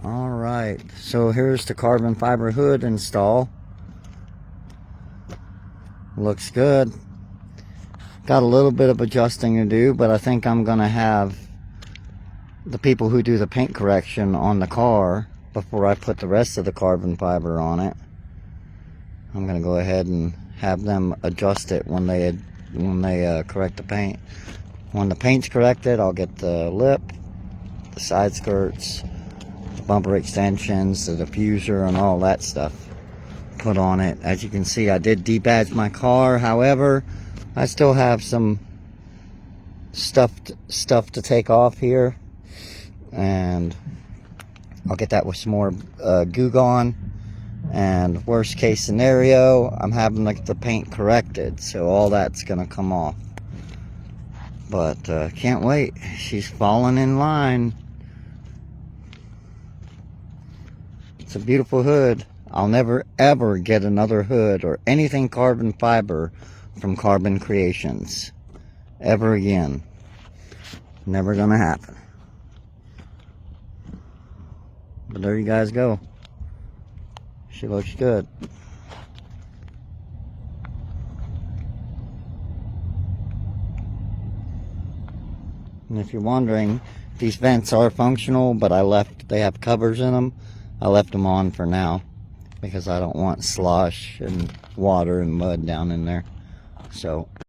Alright, so here's the carbon fiber hood install. Looks good. Got a little bit of adjusting to do, but I think I'm gonna have the people who do the paint correction on the car before I put the rest of the carbon fiber on it. I'm gonna go ahead and have them adjust it when they correct the paint. When the paint's corrected, I'll get the lip, the side skirts, the bumper extensions, the diffuser, and all that stuff put on it. As you can see, I did debadge my car. However, I still have some stuff to take off here, and I'll get that with some more Goo Gone. And worst case scenario, I'm having like the paint corrected, so all that's gonna come off. But can't wait. She's falling in line. It's a beautiful hood. I'll never ever get another hood or anything carbon fiber from Carbon Creations ever again. Never gonna happen. But there you guys go. She looks good. And if you're wondering, these vents are functional, but they have covers in them. I left them on for now because I don't want slosh and water and mud down in there. So